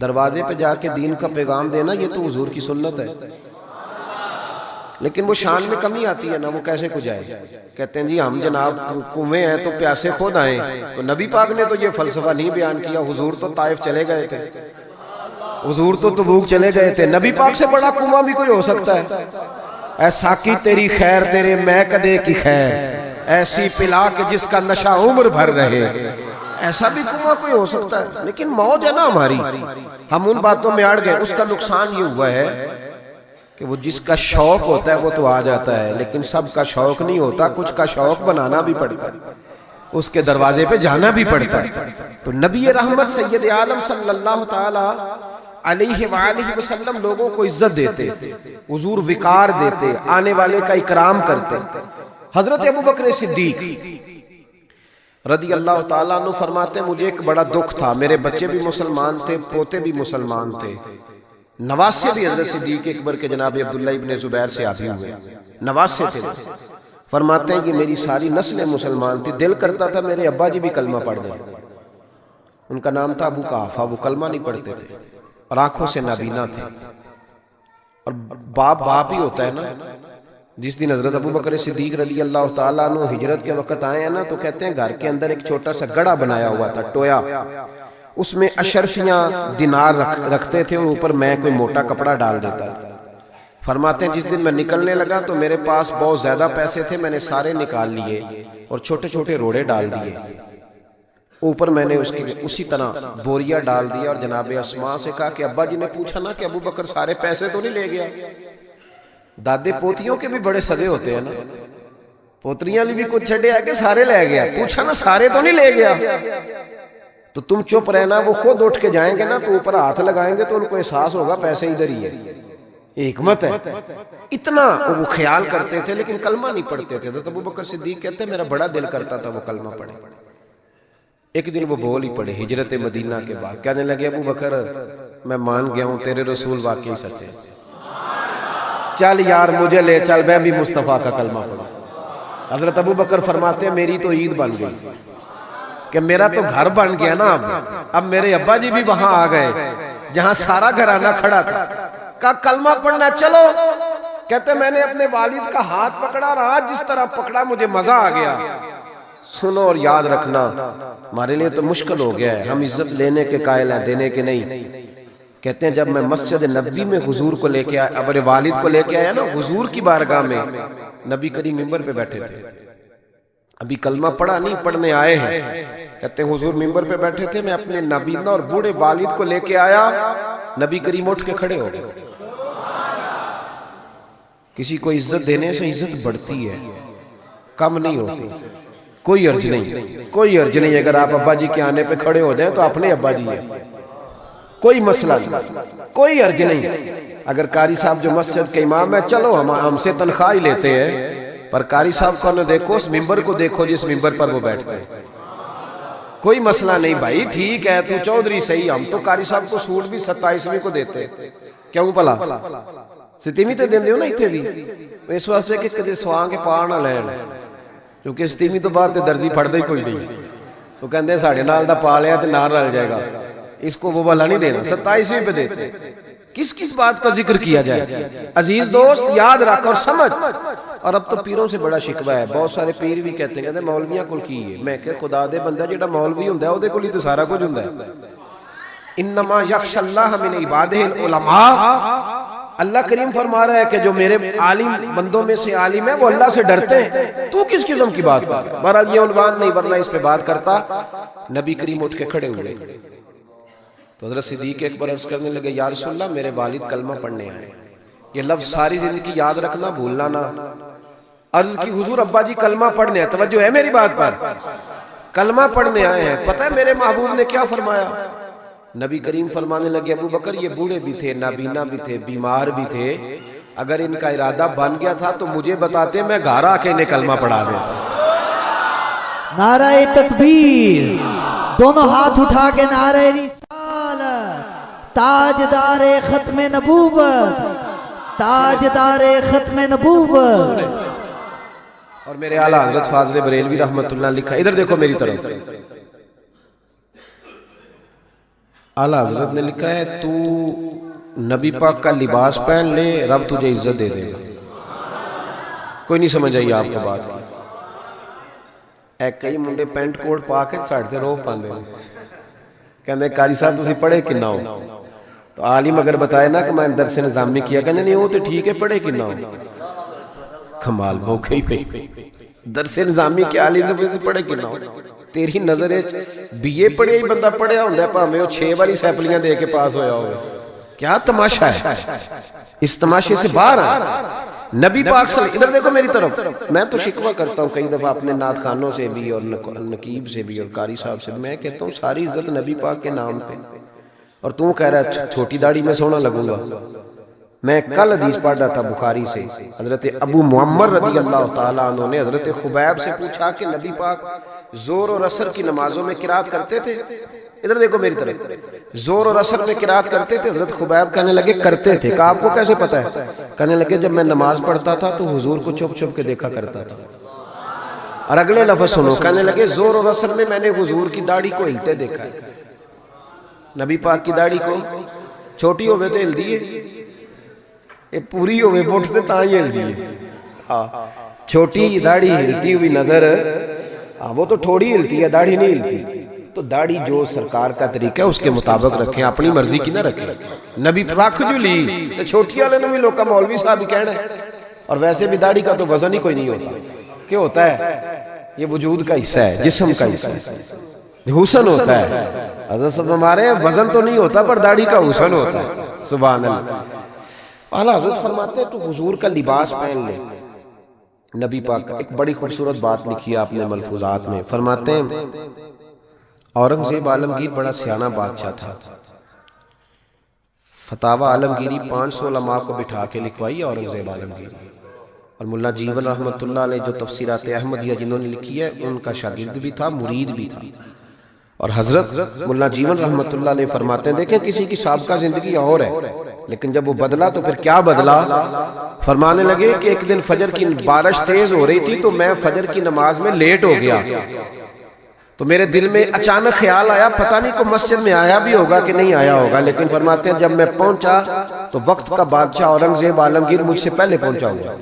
دروازے پہ جا کے دین کا پیغام دینا یہ تو حضور کی سنت ہے. لیکن وہ شان میں کمی آتی ہے نا، وہ کیسے کو جائے. کہتے ہیں جی ہم جناب کنویں ہیں تو پیاسے خود آئیں. تو نبی پاک نے تو یہ فلسفہ نہیں بیان کیا. حضور تو طائف چلے گئے تھے، حضور تو تبوک چلے گئے تھے. نبی پاک سے بڑا کنواں بھی کوئی ہو سکتا ہے. اے ساقی تیری خیر تیرے میں کدے کی خیر، ایسی پلا کہ جس کا نشہ عمر بھر رہے. ایسا بھی کنواں کوئی ہو سکتا ہے. لیکن موج ہے نا ہماری، ہم ان باتوں میں اڑ گئے. اس کا نقصان یہ ہوا ہے کہ وہ جس کا شوق ہوتا ہے وہ تو آ جاتا ہے، لیکن سب کا شوق نہیں ہوتا. کچھ کا شوق بنانا بھی پڑتا ہے، اس کے دروازے پہ جانا بھی پڑتا ہے. تو نبی رحمت سید عالم صلی اللہ تعالی علیہ وآلہ وسلم لوگوں کو عزت دیتے، حضور وقار دیتے، آنے والے کا اکرام کرتے. حضرت ابوبکر صدیق رضی اللہ تعالیٰ عنہ فرماتے ہیں مجھے ایک بڑا دکھ تھا، میرے بچے بھی مسلمان تھے، پوتے بھی مسلمان تھے، نواسے بھی حضرت صدیق اکبر کے جناب عبداللہ ابن زبیر سے آبی ہوئے، نواسے تھے. فرماتے ہیں کہ میری ساری نسل مسلمان تھی، دل کرتا تھا میرے ابا جی بھی کلمہ پڑھ جائیں. ان کا نام تھا ابو قحافہ، وہ کلمہ نہیں پڑھتے تھے اور آنکھوں سے نابینا تھے. اور باپ ہی ہوتا ہے نا. جس دن حضرت ابوبکر صدیق رضی اللہ تعالیٰ عنہ ہجرت کے وقت آئے ہیں نا، تو کہتے ہیں گھر کے اندر ایک چھوٹا سا گڑا بنایا ہوا تھا، ٹویا، اس میں اشرفیاں دینار رکھتے تھے اور اوپر میں کوئی موٹا کپڑا ڈال دیتا تھا. فرماتے ہیں جس دن میں نکلنے لگا تو میرے پاس بہت زیادہ پیسے تھے، میں نے سارے نکال لیے اور چھوٹے چھوٹے روڑے ڈال دیے. اوپر میں نے اسی طرح بوریا ڈال دیا اور جناب اسماء سے کہا کہ ابا جی نے پوچھا نا کہ ابو بکر سارے پیسے تو نہیں لے گیا. دادے پوتیوں کے بھی بڑے سگے ہوتے ہیں نا، پوتریاں بھی کچھ چھڑے ہے کہ سارے لے گیا. پوچھا نا سارے تو نہیں لے گیا. تو تم چپ رہنا، وہ خود اٹھ کے جائیں گے نا تو اوپر ہاتھ لگائیں گے تو ان کو احساس ہوگا پیسے ادھر ہی ہے. حکمت ہے. اتنا وہ خیال کرتے تھے لیکن کلمہ نہیں پڑھتے تھے. حضرت ابوبکر صدیق کہتے ہیں میرا بڑا دل کرتا تھا وہ کلمہ پڑھے. ایک دن وہ بول ہی پڑے ہجرت مدینہ کے بعد، کہنے لگے ابو بکر میں مان گیا ہوں تیرے رسول واقعی سچے، چل یار مجھے لے چل میں بھی مصطفیٰ کا کلمہ پڑھا. حضرت ابو بکر فرماتے ہیں میری تو عید بن گئی کہ میرا تو گھر بن گیا نا. اب میرے ابا جی بھی وہاں آ گئے جہاں سارا گھرانہ کھڑا تھا. کہا کلمہ پڑھنا چلو. کہتے میں نے اپنے والد کا ہاتھ پکڑا رہا، جس طرح پکڑا مجھے مزہ آ گیا. سنو اور یاد رکھنا ہمارے لیے تو مشکل ہو گیا ہے، ہم عزت لینے کے قائل ہیں دینے کے نہیں. کہتے ہیں جب میں مسجد نبوی میں حضور کو لے کے آیا، اپنے والد کو لے کے آیا نا حضور کی بارگاہ میں، نبی کریم منبر پہ بیٹھے تھے، ابھی کلمہ پڑھا نہیں، پڑھنے آئے ہیں. کہتے ہیں حضور منبر پہ بیٹھے تھے، میں اپنے نابینا اور بوڑھے والد کو لے کے آیا، نبی کریم اٹھ کے کھڑے ہو گئے. کسی کو عزت دینے سے عزت بڑھتی ہے، کم نہیں ہوتی. کوئی عرض نہیں، کوئی عرض نہیں. اگر آپ ابا جی کے آنے پہ کھڑے ہو جائیں تو اپنے ابا جی ہیں، کوئی مسئلہ نہیں، کوئی عرض نہیں. اگر قاری صاحب جو مسجد کے امام ہے، چلو ہم سے تنخواہ ہی لیتے ہیں، پر قاری صاحب کو نہ دیکھو، اس منبر کو دیکھو جس منبر پر وہ بیٹھتے ہیں. کوئی مسئلہ نہیں بھائی، ٹھیک ہے تو چودھری صحیح، ہم تو قاری صاحب کو سوٹ بھی 27ویں کو دیتے. کیوں بھلا ਸਤੀਵੀਂ ਤੇ ਦਿੰਦੇ ਹੋ ਨਾ ਇੱਥੇ ਵੀ, ਇਸ ਵਾਸਤੇ ਕਿ ਕਦੇ ਸਵਾ ਕੇ ਪਾ ਨਾ ਲੈਣ, ਕਿਉਂਕਿ ਸਤੀਵੀਂ ਤੋਂ ਬਾਅਦ ਤੇ ਦਰਜੀ ਫੜਦਾ ਹੀ ਕੋਈ ਨਹੀਂ। ਉਹ ਕਹਿੰਦੇ ਸਾਡੇ ਨਾਲ ਦਾ ਪਾ ਲਿਆ ਤੇ ਨਾਲ رل جائے گا, اس کو وہ والا نہیں دینا. 27ویں پہ دیتے. کس کس بات کا ذکر کیا جائے؟ عزیز دوست یاد رکھ اور سمجھ. اور اب تو پیروں سے بڑا شکوہ ہے, بہت سارے پیر بھی کہتے ہیں کہتے مولویاں کول کی ہے. میں کہ خدا دے بندہ جڑا مولوی ہوندا ہے اودے کول ہی تو سارا کچھ ہوندا ہے. انما یخشى اللہ من عبادہ العلماء. اللہ کریم فرما رہا ہے کہ جو میرے عالم بندوں میں سے عالم ہے وہ اللہ سے ڈرتے ہیں. تو کس قسم کی بات کر؟ بہرحال یہ عنوان نہیں, ورنہ اس پہ بات کرتا. نبی کریم اٹھ کے کھڑے ہوئے تو حضرت صدیق اکبر عرض کرنے لگے یا رسول اللہ میرے والد کلمہ پڑھنے آئے. یہ لفظ ساری زندگی یاد رکھنا, بھولنا نہ. عرض کی حضور ابا جی کلمہ پڑھنے آئے, توجہ ہے میری بات پر, کلمہ پڑھنے آئے ہیں. پتہ ہے میرے محبوب نے کیا فرمایا؟ نبی کریم فرمانے لگے ابو بکر یہ بوڑھے بھی تھے, نابینا بھی تھے, بیمار بھی تھے, اگر ان کا ارادہ بن گیا تھا تو مجھے بتاتے میں گھر آ کے انہیں کلمہ پڑھا دیتا. نعرہ تکبیر, دونوں ہاتھ اٹھا کے نعرہ رسالت, تاجدار ختم نبوت, تاجدار ختم نبوت. اور میرے اعلیٰ حضرت فاضل بریلوی رحمت اللہ لکھا, ادھر دیکھو میری طرف, اعلیٰ حضرت نے لکھا ہے تو نبی پاک کا لباس پہن لے رب تجھے عزت دے دے گا. کوئی نہیں سمجھ آئی آپ کو بات؟ ایک کئی منڈے پینٹ کوٹ پا کے ساڑھ سے روح پاندے ہیں, کہنے قاری صاحب تسی پڑھے کنہ ہو؟ تو عالم اگر بتائے نا کہ میں درس نظامی کیا, کہنے نہیں وہ تو ٹھیک ہے, پڑھے کنہ ہو؟ کمال موقع ہی پہ درس نظامی کے عالم سے پڑھے کنہ ہو؟ تیری نظر بی اے پڑھے ہی بندہ پڑھیا ہوندہ ہے پاہمیں وہ 6 باری سیپلیاں دے کے پاس ہویا ہوئے. کیا تماشا ہے؟ اس تماشے سے باہر آئے نبی پاک صلی اللہ علیہ وسلم. ادھر دیکھو میری طرف, میں تو شکوہ کرتا ہوں کئی دفعہ اپنے نعت خانوں سے بھی اور نقیب سے بھی اور قاری صاحب سے بھی, میں کہتا ہوں ساری عزت نبی پاک کے نام پہ, اور تو کہہ رہا ہے چھوٹی داڑھی میں سونا لگوں گا. میں کل حدیث پڑھ رہا تھا بخاری سے, حضرت ابو معمر رضی اللہ تعالیٰ عنہ نے حضرت خبیب سے پوچھا کہ نبی پاک زور اور عصر کی نمازوں میں قرات کرتے تھے؟ ادھر دیکھو میری طرف, زور اور عصر میں قرات کرتے تھے؟ حضرت خبیب کہنے لگے کرتے تھے. کہا آپ کو کیسے پتا ہے؟ کہنے لگے جب میں نماز پڑھتا تھا تو حضور کو چھپ چھپ کے دیکھا کرتا تھا. اور اگلے لفظ سنو, کہنے لگے زور اور عصر میں میں نے حضور کی داڑھی کو ہلتے دیکھا ہے. نبی پاک کی داڑھی کو چھوٹی ہوئے تو ہل دیئے, پوری ہوئے بوٹھتے تاں ہی ہل دیئے. چھوٹی داڑھی ہلتی ہوئی نظر, وہ تو تھوڑی ہلتی ہے, داڑھی نہیں ہلتی. تو داڑھی جو سرکار کا طریقہ ہے اس کے مطابق رکھیں, اپنی مرضی کی نہ رکھیں. نبی رکھ جو لی تو چھوٹی والے نے بھی لوگ کا مولوی صاحب ہی کہنا ہے. اور ویسے بھی داڑھی کا تو وزن ہی کوئی نہیں ہوتا. کیا ہوتا ہے؟ یہ وجود کا حصہ ہے, جسم کا حصہ ہے, حسن ہوتا ہے. حضرت صاحب ہمارے وزن تو نہیں ہوتا پر داڑھی کا حسن ہوتا ہے. سبحان اللہ. اعلیٰ حضرت فرماتے ہیں تو حضور کا لباس پہن لے. نبی پاک ایک بڑی خوبصورت بات لکھی ہے آپ نے ملفوظات میں, فرماتے ہیں اورنگزیب عالمگیر بڑا سیانہ بادشاہ تھا. فتاوی عالمگیری 500 علماء کو بٹھا کے لکھوائی اورنگزیب عالمگیری. اور ملا جیون رحمت اللہ علیہ جو تفسیرات احمدیہ جنہوں نے لکھی ہے ان کا شاگرد بھی تھا, مرید بھی تھا. اور حضرت ملا جیون رحمت اللہ علیہ فرماتے ہیں دیکھیں کسی کی سابقہ زندگی اور ہے, لیکن جب وہ بدلا تو پھر کیا بدلا؟ فرمانے لگے کہ ایک دن فجر کی بارش تیز ہو رہی تھی تو میں فجر کی نماز میں لیٹ ہو گیا, تو میرے دل میں اچانک خیال آیا پتہ نہیں کو مسجد میں آیا بھی ہوگا کہ نہیں آیا ہوگا, لیکن فرماتے ہیں جب میں پہنچا تو وقت کا بادشاہ اورنگزیب عالمگیر مجھ سے پہلے پہنچا ہوا.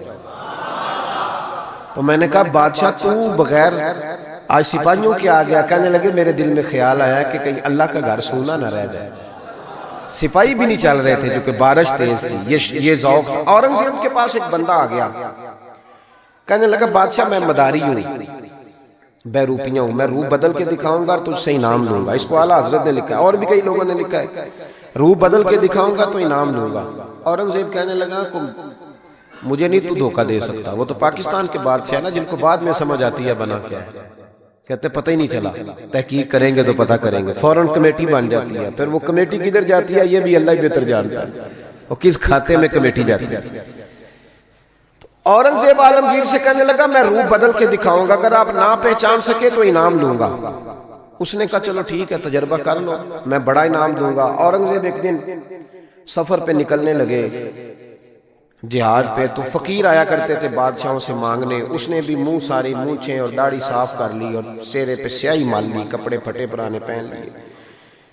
تو میں نے کہا بادشاہ تو بغیر آج سپاہیوں کے آ گیا. کہنے لگے میرے دل میں خیال آیا کہ کہیں اللہ کا گھر سونا نہ رہ جائے. سپاہی بھی نہیں چل رہے تھے جو کہ بارش تیز تھی, یہ ذوق. اورنگزیب کے پاس ایک بندہ آ گیا, کہنے لگا بادشاہ میں مداری ہوں, بے روپیاں ہوں, میں روح بدل کے دکھاؤں گا تو تجھ سے انعام لوں گا. اس کو اعلیٰ حضرت نے لکھا ہے, اور بھی کئی لوگوں نے لکھا ہے روح بدل کے دکھاؤں گا تو انعام لوں گا. اورنگزیب کہنے لگا مجھے نہیں تو دھوکہ دے سکتا. وہ تو پاکستان کے بادشاہ نا جن کو بعد میں سمجھ آتی ہے بنا کیا ہے, کہتے پتہ ہی نہیں چلا, تحقیق کریں گے تو پتہ کریں گے. فوراً کمیٹی بن جاتی ہے, پھر وہ کمیٹی کدھر جاتی ہے یہ بھی اللہ ہی بہتر جانتا ہے, وہ کس کھاتے میں کمیٹی جاتی ہے. اورنگزیب عالمگیر سے کہنے لگا میں روح بدل کے دکھاؤں گا, اگر آپ نہ پہچان سکے تو انعام لوں گا. اس نے کہا چلو ٹھیک ہے تجربہ کر لو, میں بڑا انعام دوں گا. اورنگزیب ایک دن سفر پہ نکلنے لگے, جہاد پہ تو فقیر آیا کرتے تھے بادشاہوں سے مانگنے، اس نے بھی منہ ساری مونچھیں اور داڑھی صاف کر لی اور چہرے پہ سیاہی مال لی، کپڑے پھٹے پرانے پہن لیے۔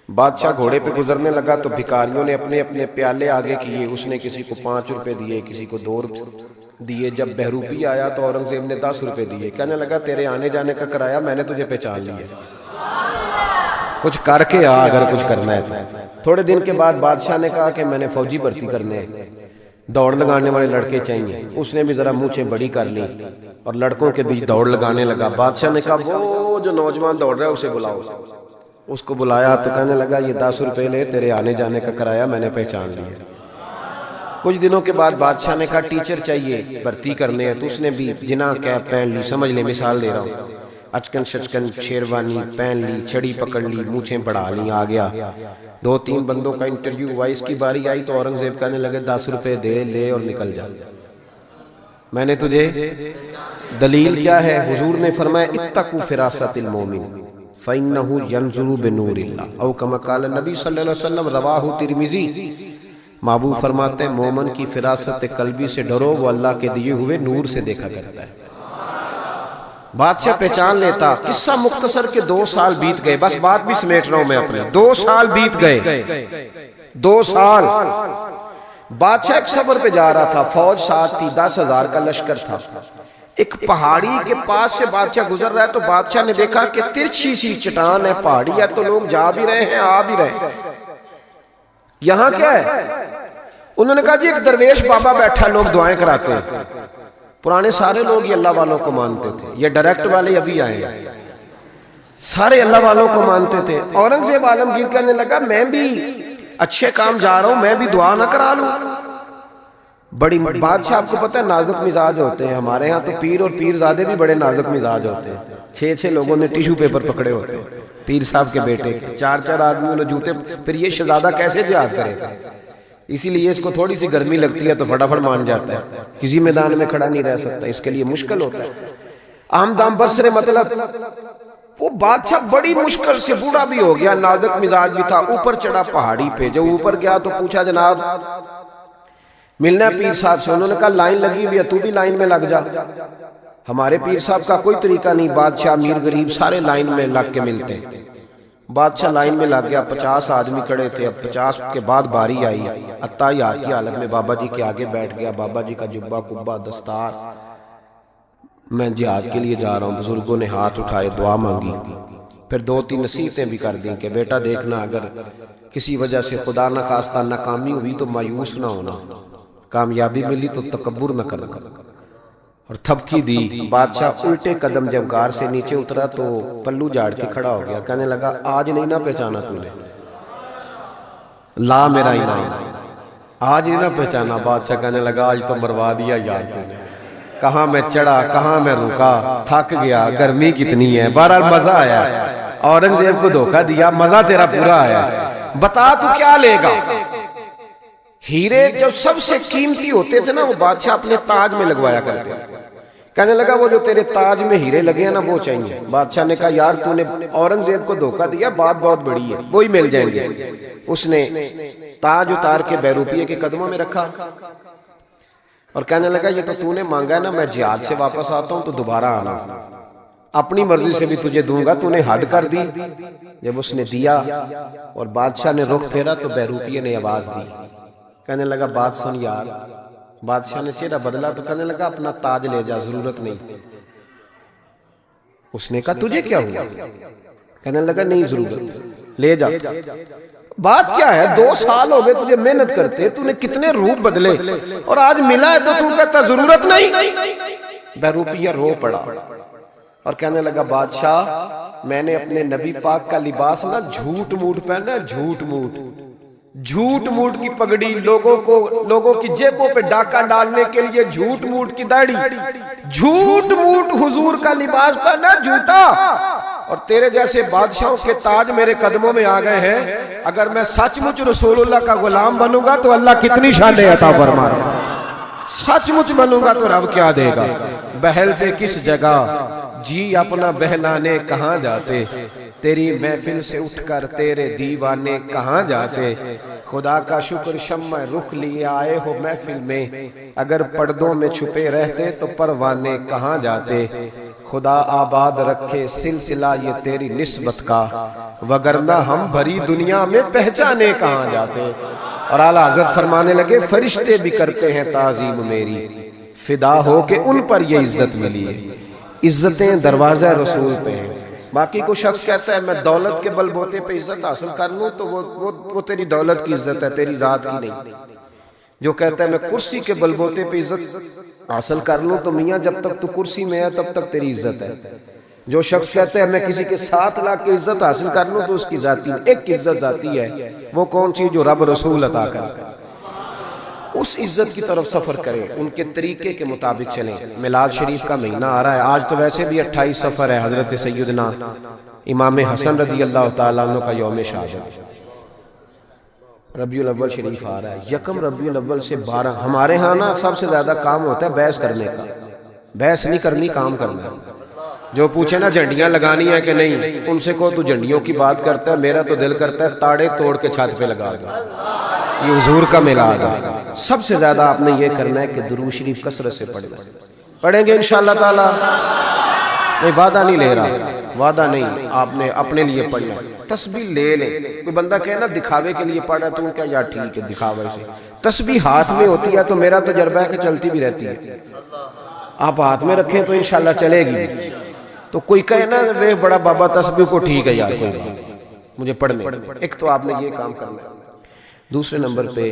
بادشاہ گھوڑے پہ گزرنے لگا تو بھکاریوں نے اپنے اپنے پیالے آگے کیے، اس نے کسی کو 5 روپے دیے، کسی کو 2 دیے۔ جب بہروپی آیا تو اورنگزیب نے 10 روپے دیے، کہنے لگا تیرے آنے جانے کا کرایہ میں نے تجھے پہچان لیا، کچھ کر کے آ اگر کچھ کرنا ہے تو۔ تھوڑے دن کے بعد بادشاہ نے کہا کہ میں نے فوجی بھرتی کرنے ہیں، دوڑ لگانے والے لڑکے چاہیے۔ اس نے بھی ذرا مونچھیں بڑی کر لی اور لڑکوں کے بیچ دوڑ لگانے لگا۔ بادشاہ نے کہا وہ جو نوجوان دوڑ رہا ہے اسے بلاؤ۔ اس کو بلایا تو کہنے لگا یہ 10 روپے لے، تیرے آنے جانے کا کرایہ میں نے پہچان لیا۔ کچھ دنوں کے بعد بادشاہ نے کہا ٹیچر چاہیے بھرتی کرنے ہیں، تو اس نے بھی جناح کیپ پہن لی، سمجھ لے مثال دے رہا ہوں، اچکن شچکن شیروانی پہن لی، چھڑی پکڑ لی، مونچھیں بڑھا لی، آ گیا۔ 2-3 بندوں کا انٹرویو ہوا، اس کی باری آئی تو اورنگزیب کہنے لگے 10 روپے دے لے اور نکل جا، میں نے تجھے دلیل کیا ہے؟ حضور نے فرمایا اتقوا فراست المومن فإنه ينظر بنور اللہ، او کما قال نبی صلی اللہ علیہ وسلم، رواہ ترمذی۔ محبوب فرماتے ہیں مومن کی فراست قلبی سے ڈرو، وہ اللہ کے دیے ہوئے نور سے دیکھا کرتا ہے۔ بادشاہ پہچان لیتا۔ قصہ مختصر کے 2 سال بیت گئے، بس بات بھی سمیٹ رہا ہوں میں اپنے، 2 سال بیت گئے، 2 سال۔ بادشاہ ایک سفر پہ جا رہا تھا، فوج ساتھ تھی، 10,000 کا لشکر تھا۔ ایک پہاڑی کے پاس سے بادشاہ گزر رہا ہے تو بادشاہ نے دیکھا کہ ترچھی سی چٹان ہے، پہاڑی ہے، تو لوگ جا بھی رہے ہیں آ بھی رہے ہیں، یہاں کیا ہے؟ انہوں نے کہا جی ایک درویش بابا بیٹھا، لوگ دعائیں کراتے ہیں۔ پرانے سارے لوگ یہ اللہ والوں کو مانتے تھے، یہ ڈائریکٹ والے ابھی آئے ہیں، سارے اللہ والوں کو مانتے تھے۔ اورنگزیب عالمگیر کہنے لگا میں بھی اچھے کام جا رہا ہوں، میں بھی دعا نہ کرا لوں۔ بڑی بادشاہ آپ کو پتہ ہے نازک مزاج ہوتے ہیں، ہمارے ہاں تو پیر اور پیر زادے بھی بڑے نازک مزاج ہوتے ہیں۔ 6 لوگوں نے ٹیشو پیپر پکڑے ہوتے ہیں پیر صاحب کے بیٹے کے، 4 آدمیوں نے جوتے، پھر یہ شہزادہ کیسے جہاد کرے گا؟ اسی لیے اس کو تھوڑی سی گرمی لگتی ہے تو فٹافٹ مان جاتا ہے، کسی میدان میں کھڑا نہیں رہ سکتا، اس کے لیے مشکل ہوتا ہے۔ عام دام برسرے مطلب وہ بادشاہ بڑی مشکل سے، بوڑھا بھی ہو گیا، نازک مزاج بھی تھا، اوپر چڑھا پہاڑی پہ۔ جب اوپر گیا تو پوچھا جناب ملنا پیر صاحب سے، انہوں نے کہا لائن لگی ہوئی ہے، تو بھی لائن میں لگ جا۔ ہمارے پیر صاحب کا کوئی طریقہ نہیں، بادشاہ امیر غریب سارے لائن میں لگ کے ملتے ہیں۔ بادشاہ لائن میں لگ گیا، 50 آدمی کھڑے تھے، اب 50 کے بعد باری آئی، عطیات کی حالت میں بابا جی کے آگے بیٹھ گیا، بابا جی کا جبہ کبہ دستار، میں جہاد کے لیے جا رہا ہوں۔ بزرگوں نے ہاتھ اٹھائے، دعا مانگی، پھر 2-3 نصیحتیں بھی کر دیں کہ بیٹا دیکھنا اگر کسی وجہ سے خدا نہ خواستہ ناکامی ہوئی تو مایوس نہ ہونا، کامیابی ملی تو تکبر نہ کرنا، اور تھپکی دی۔ بادشاہ الٹے قدم جب غار سے نیچے اترا تو پلو جھاڑ کے کھڑا ہو گیا، کہنے لگا آج نہیں نہ پہچانا تو نے، لا میرا انعام، آج نہیں نہ پہچانا۔ بادشاہ کہنے لگا آج تو مروا دیا یار تو نے، کہاں میں چڑھا کہاں میں رکا، تھک گیا، گرمی کتنی ہے، بہرحال مزہ آیا، اورنگزیب کو دھوکہ دیا، مزہ تیرا پورا آیا، بتا تو کیا لے گا؟ ہیرے جو سب سے قیمتی ہوتے تھے نا وہ بادشاہ اپنے تاج میں لگوایا کرتے تھے۔ کہنے لگا وہ جو تیرے تاج میں ہیرے لگے ہیں نا وہ چاہیے۔ بادشاہ نے کہا یار تو نے اورنگزیب کو دھوکہ دیا، بات بہت بڑی ہے، وہی مل جائیں گے۔ اس نے تاج اتار کے بہروپیے کے قدموں میں رکھا اور کہنے لگا یہ تو نے مانگا ہے نا، میں جہاد سے واپس آتا ہوں تو دوبارہ آنا، اپنی مرضی سے بھی تجھے دوں گا، تو نے حد کر دی۔ جب اس نے دیا اور بادشاہ نے رخ پھیرا تو بہروپیے نے آواز دی، کہنے لگا بات سن یار۔ بادشاہ نے چہرہ بدلا تو کہنے لگا اپنا تاج لے جا، ضرورت نہیں۔ اس نے کہا تجھے کیا ہوا؟ کہنے لگا نہیں ضرورت، لے جا۔ بات کیا ہے، 2 سال ہو گئے تجھے محنت کرتے، تو نے کتنے روپ بدلے، اور آج ملا ہے تو تو کہتا ضرورت نہیں۔ بہروپیہ رو پڑا اور کہنے لگا بادشاہ میں نے اپنے نبی پاک کا لباس نا جھوٹ موٹ پہنا، جھوٹ موٹ کی پگڑی، لوگوں کی جیبوں پہ ڈاکہ ڈالنے کے لیے جھوٹ موٹ کی داڑھی، جھوٹ موٹ حضور کا لباس پہنا، جھوٹا، اور تیرے جیسے بادشاہوں کے تاج میرے قدموں میں آ گئے ہیں۔ اگر میں سچ مچ رسول اللہ کا غلام بنوں گا تو اللہ کتنی شانیں عطا فرمائے گا، سچ مچ بنوں گا تو رب کیا دے گا۔ بہلتے کس جگہ جی اپنا بہلانے کہاں جاتے، تیری محفل سے اٹھ کر تیرے دیوانے کہاں جاتے، خدا کا شکر شمع رخ لیے آئے ہو محفل میں، اگر پردوں میں چھپے رہتے تو پروانے کہاں جاتے، خدا آباد رکھے سلسلہ یہ تیری نسبت کا، وگرنہ ہم بھری دنیا میں پہچانے کہاں جاتے۔ اور اعلیٰ حضرت فرمانے لگے فرشتے بھی کرتے ہیں تعظیم میری، فدا ہو کہ ان پر یہ عزت ملی ہے۔ عزتیں دروازہ رسول پہ ہیں۔ باقی کوئی شخص کہتا ہے میں دولت کے بل بوتے پہ عزت حاصل کر لوں تو وہ تیری دولت کی عزت ہے، تیری ذات کی نہیں۔ جو کہتا ہے میں کرسی کے بل بوتے پہ عزت حاصل کر لوں تو میاں جب تک تو کرسی میں ہے تب تک تیری عزت ہے۔ جو شخص کہتا ہے میں کسی کے 7 لاکھ کی عزت حاصل کر لوں تو اس کی ذاتی ایک عزت ذاتی ہے، وہ کون سی؟ جو رب رسول عطا کرتا ہے۔ اس عزت کی طرف سفر کریں، ان کے طریقے کے مطابق چلیں۔ میلاد شریف کا مہینہ آ رہا ہے، آج تو ویسے بھی 28 سفر ہے، حضرت سیدنا امام حسن رضی اللہ تعالیٰ عنہ کا یوم شہادت، ربیع الاول شریف آ رہا ہے۔ یکم ربیع الاول سے 12، ہمارے ہاں نا سب سے زیادہ کام ہوتا ہے بحث کرنے کا، بحث نہیں کرنی، کام کرنا ہے۔ جو پوچھے نا جھنڈیاں لگانی ہے کہ نہیں، ان سے کہو تو جھنڈیوں کی بات کرتا ہے، میرا تو دل کرتا ہے تاڑے توڑ کے چھت پہ لگا دو۔ یہ حضور کا میلاد ہے۔ سب سے زیادہ آپ نے یہ کرنا ہے کہ درود شریف کثرت سے پڑھنا، پڑھیں گے انشاءاللہ تعالی۔ نہیں وعدہ نہیں لے رہا، وعدہ نہیں، آپ نے اپنے لیے پڑھنا۔ تسبیح لے لیں، کوئی بندہ کہے نا دکھاوے کے لیے پڑھ رہا تو کیا یار ٹھیک ہے دکھاوے سے، تسبیح ہاتھ میں ہوتی ہے تو میرا تجربہ ہے کہ چلتی بھی رہتی ہے، آپ ہاتھ میں رکھیں تو انشاءاللہ چلے گی۔ تو کوئی کہے نا وہ بڑا بابا تسبیح کو ٹھیک ہے یار کوئی بات مجھے پڑھنے، ایک تو آپ نے یہ کام کرنا ہے۔ دوسرے نمبر پہ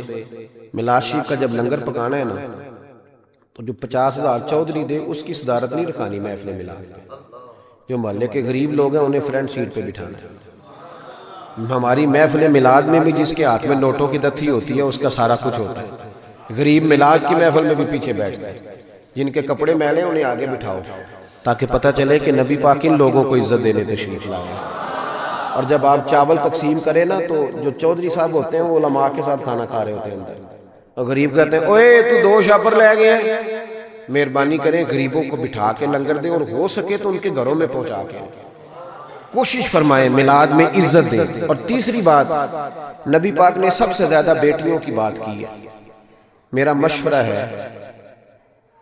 میلاد شریف کا جب لنگر پکانا ہے نا تو جو 50,000 چودھری دے اس کی صدارت نہیں رکھانی محفل میلاد پہ، جو محلے کے غریب لوگ ہیں انہیں فرنٹ سیٹ پہ بٹھانا ہے۔ ہماری محفل میلاد میں بھی جس کے ہاتھ میں نوٹوں کی دتھی ہوتی ہے اس کا سارا کچھ ہوتا ہے، غریب میلاد کی محفل میں بھی پیچھے بیٹھتا ہے، جن کے کپڑے میلے انہیں آگے بٹھاؤ تاکہ پتہ چلے کہ نبی پاک ان لوگوں کو عزت دینے تشریف لائے۔ اور جب آپ چاول تقسیم کریں نا تو جو چودھری صاحب ہوتے ہیں وہ علماء کے ساتھ کھانا کھا رہے ہوتے ہیں اندر، اور غریب کہتے ہیں اوے تو 2 شاپر لے گئے ہیں، مہربانی کریں غریبوں کو بٹھا کے لنگر دیں، اور ہو سکے تو ان کے گھروں میں پہنچا کے کوشش فرمائیں میلاد میں عزت دیں۔ اور تیسری بات، نبی پاک نے سب سے زیادہ بیٹیوں کی بات کی ہے۔ میرا مشورہ ہے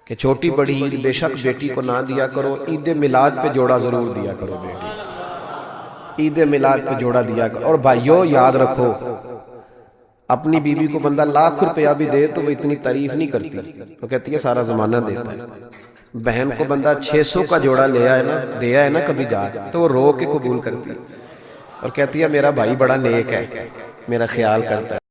کہ چھوٹی بڑی عید بے شک بیٹی کو نہ دیا کرو، عید میلاد پہ جوڑا ضرور دیا کرو بیٹی، عید میلاد پہ جوڑا دیا کرو۔ اور بھائیو یاد رکھو اپنی بیوی کو بندہ لاکھ روپیہ بھی دے تو وہ اتنی تعریف نہیں کرتی، وہ کہتی ہے سارا زمانہ دیتا ہے۔ بہن کو بندہ 600 کا جوڑا دیا ہے نا کبھی جا تو وہ رو کے قبول کرتی ہے اور کہتی ہے میرا بھائی بڑا نیک ہے، میرا خیال کرتا ہے۔